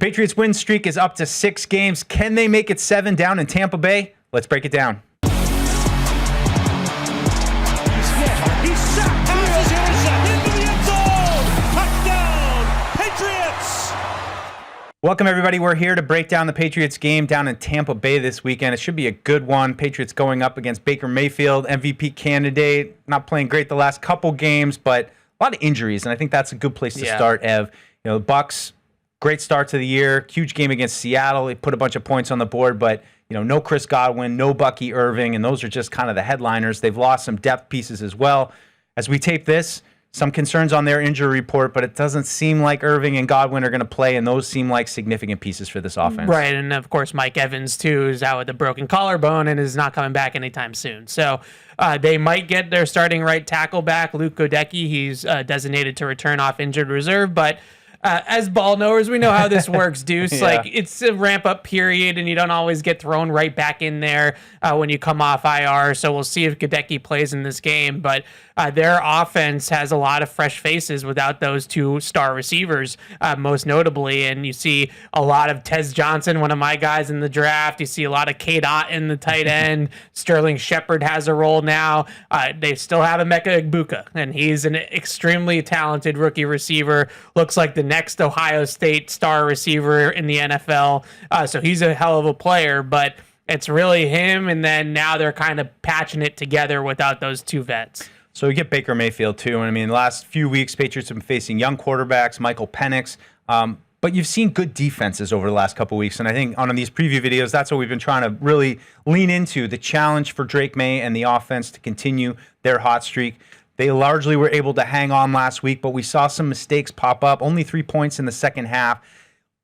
Patriots win streak is up to 6 games. Can they make it 7 down in Tampa Bay? Let's break it down. He's sacked, passes intercept, into the end zone, touchdown, Patriots! Welcome, everybody. We're here to break down the Patriots game down in Tampa Bay this weekend. It should be a good one. Patriots going up against Baker Mayfield, MVP candidate. Not playing great the last couple games, but a lot of injuries, and I think that's a good place to start, Ev. You know, the Bucs, great start to the year. Huge game against Seattle. They put a bunch of points on the board, but no Chris Godwin, no Bucky Irving, and those are just kind of the headliners. They've lost some depth pieces as well. As we tape this, some concerns on their injury report, but it doesn't seem like Irving and Godwin are going to play, and those seem like significant pieces for this offense. Right, and of course Mike Evans, too, is out with a broken collarbone and is not coming back anytime soon. So they might get their starting right tackle back, Luke Godecki. He's designated to return off injured reserve, but as ball knowers, we know how this works, Deuce. Yeah. Like, it's a ramp-up period, and you don't always get thrown right back in there when you come off IR. So we'll see if Godecki plays in this game. But their offense has a lot of fresh faces without those two star receivers, most notably. And you see a lot of Tez Johnson, one of my guys in the draft. You see a lot of K-Dot in the tight end. Sterling Shepard has a role now. They still have Emeka Egbuka, and he's an extremely talented rookie receiver. Looks like the next Ohio State star receiver in the NFL. So he's a hell of a player, but it's really him, and then now they're kind of patching it together without those two vets. So we get Baker Mayfield, too. And I mean, the last few weeks, Patriots have been facing young quarterbacks, Michael Penix. But you've seen good defenses over the last couple of weeks. And I think on these preview videos, that's what we've been trying to really lean into, the challenge for Drake Maye and the offense to continue their hot streak. They largely were able to hang on last week, but we saw some mistakes pop up. Only 3 points in the second half.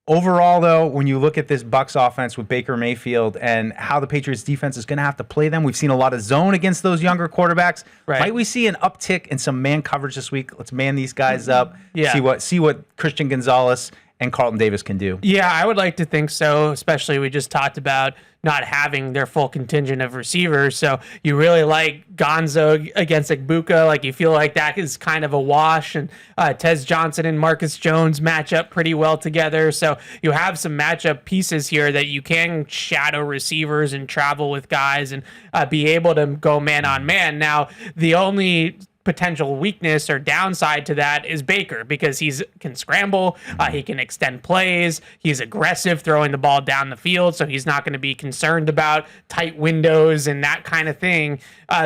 Overall, though, when you look at this Bucs offense with Baker Mayfield and how the Patriots defense is going to have to play them, we've seen a lot of zone against those younger quarterbacks. Right. Might we see an uptick in some man coverage this week? Let's man these guys up. Yeah. See what Christian Gonzalez and Carlton Davis can do. Yeah, I would like to think so, especially we just talked about not having their full contingent of receivers. So you really like Gonzo against Egbuka. Like, you feel like that is kind of a wash. And Tez Johnson and Marcus Jones match up pretty well together. So you have some matchup pieces here that you can shadow receivers and travel with guys and be able to go man on man. Now, the only potential weakness or downside to that is Baker, because he can scramble, he can extend plays, he's aggressive throwing the ball down the field, so he's not going to be concerned about tight windows and that kind of thing.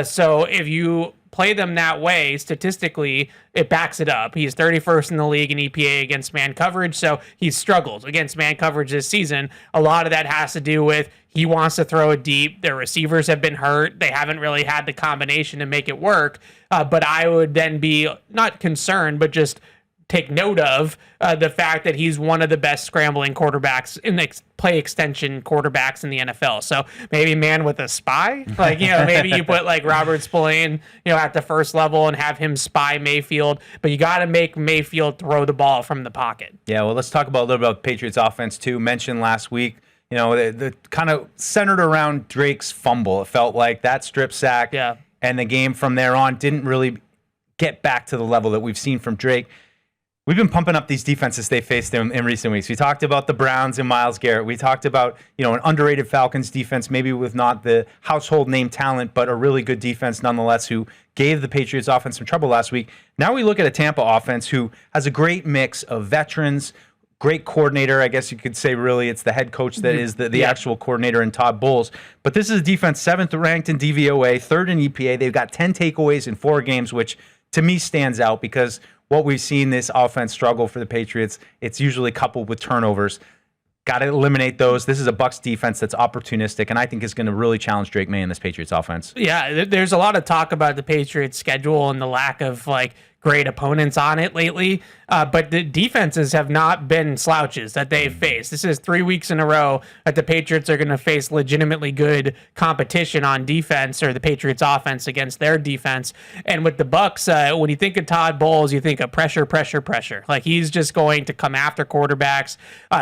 So if you play them that way, statistically, it backs it up. He's 31st in the league in EPA against man coverage, so he's struggled against man coverage this season. A lot of that has to do with he wants to throw it deep. Their receivers have been hurt. They haven't really had the combination to make it work. But I would then be not concerned, but just take note of the fact that he's one of the best scrambling quarterbacks in the play extension quarterbacks in the NFL. So maybe man with a spy, like, maybe you put like Robert Spillane, at the first level and have him spy Mayfield, but you got to make Mayfield throw the ball from the pocket. Yeah, well, let's talk about a little bit about the Patriots offense too. Mentioned last week, the kind of centered around Drake's fumble. It felt like that strip sack. Yeah. And the game from there on didn't really get back to the level that we've seen from Drake. We've been pumping up these defenses they faced in recent weeks. We talked about the Browns and Myles Garrett. We talked about, an underrated Falcons defense, maybe with not the household name talent, but a really good defense nonetheless, who gave the Patriots offense some trouble last week. Now we look at a Tampa offense who has a great mix of veterans, great coordinator. I guess you could say really it's the head coach that is the actual coordinator in Todd Bowles. But this is a defense 7th ranked in DVOA, 3rd in EPA. They've got 10 takeaways in 4 games, which to me stands out because what we've seen this offense struggle for the Patriots, it's usually coupled with turnovers. Got to eliminate those. This is a Bucs defense that's opportunistic, and I think is going to really challenge Drake Maye in this Patriots offense. Yeah, there's a lot of talk about the Patriots schedule and the lack of great opponents on it lately, but the defenses have not been slouches that they've faced. This is 3 weeks in a row that the Patriots are going to face legitimately good competition on defense, or the Patriots offense against their defense. And with the Bucs, when you think of Todd Bowles, you think of pressure, pressure, pressure. Like, he's just going to come after quarterbacks.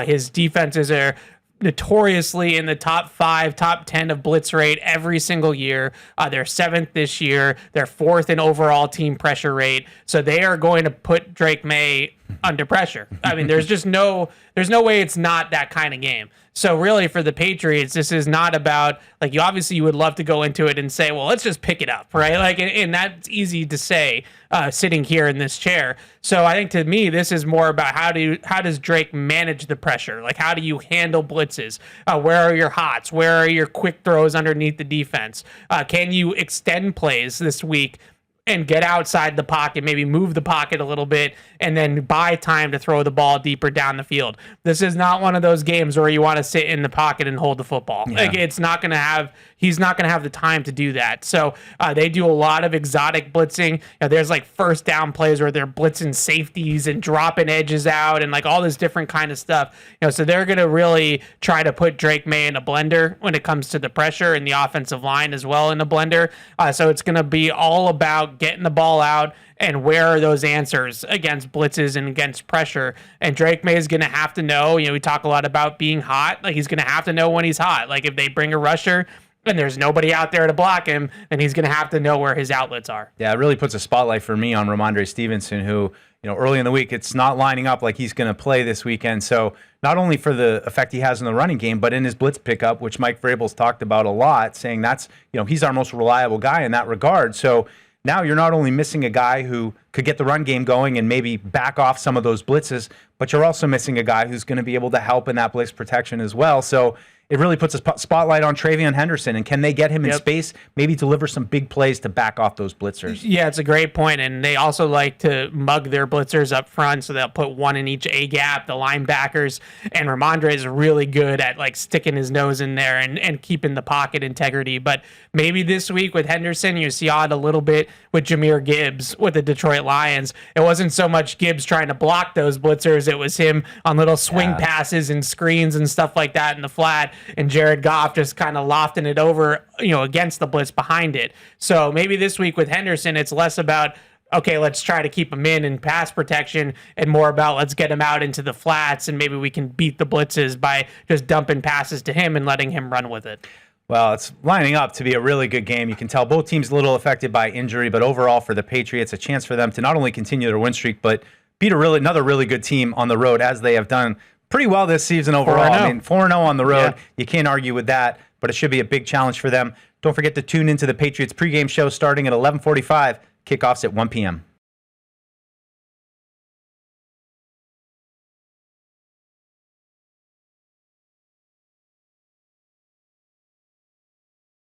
His defenses are notoriously in the top 5, top 10 of blitz rate every single year. They're 7th this year. They're 4th in overall team pressure rate. So they are going to put Drake Maye under pressure. I mean, there's no way it's not that kind of game. So really for the Patriots, this is not about, like, you would love to go into it and say, well, let's just pick it up, right? Like, and that's easy to say sitting here in this chair. So I think to me, this is more about how does Drake manage the pressure? Like, how do you handle blitzes? Where are your hots? Where are your quick throws underneath the defense? Can you extend plays this week and get outside the pocket, maybe move the pocket a little bit, and then buy time to throw the ball deeper down the field? This is not one of those games where you want to sit in the pocket and hold the football. Yeah. Like, he's not going to have the time to do that. So they do a lot of exotic blitzing. There's like first down plays where they're blitzing safeties and dropping edges out and like all this different kind of stuff. So they're going to really try to put Drake Maye in a blender when it comes to the pressure, and the offensive line as well in a blender. So it's going to be all about getting the ball out and where are those answers against blitzes and against pressure. And Drake Maye is going to have to know, we talk a lot about being hot. Like, he's going to have to know when he's hot. Like, if they bring a rusher and there's nobody out there to block him, then he's going to have to know where his outlets are. Yeah, it really puts a spotlight for me on Ramondre Stevenson, who, early in the week, it's not lining up like he's going to play this weekend. So not only for the effect he has in the running game, but in his blitz pickup, which Mike Vrabel's talked about a lot, saying that's, he's our most reliable guy in that regard. So now you're not only missing a guy who could get the run game going and maybe back off some of those blitzes, but you're also missing a guy who's going to be able to help in that blitz protection as well. So it really puts a spotlight on Travion Henderson. And can they get him in space, maybe deliver some big plays to back off those blitzers? Yeah, it's a great point. And they also like to mug their blitzers up front, so they'll put one in each A-gap, the linebackers. And Ramondre is really good at like sticking his nose in there and keeping the pocket integrity. But maybe this week with Henderson, you see it a little bit with Jahmyr Gibbs with the Detroit Lions. It wasn't so much Gibbs trying to block those blitzers. It was him on little swing passes and screens and stuff like that in the flat, and Jared Goff just kind of lofting it over, against the blitz behind it. So maybe this week with Henderson, it's less about, okay, let's try to keep him in pass protection, and more about let's get him out into the flats, and maybe we can beat the blitzes by just dumping passes to him and letting him run with it. Well, it's lining up to be a really good game. You can tell both teams a little affected by injury, but overall for the Patriots, a chance for them to not only continue their win streak, but beat another really good team on the road, as they have done pretty well this season overall. 4-0. I mean, 4-0 on the road. Yeah. You can't argue with that, but it should be a big challenge for them. Don't forget to tune into the Patriots pregame show starting at 11:45. Kickoffs at 1 p.m.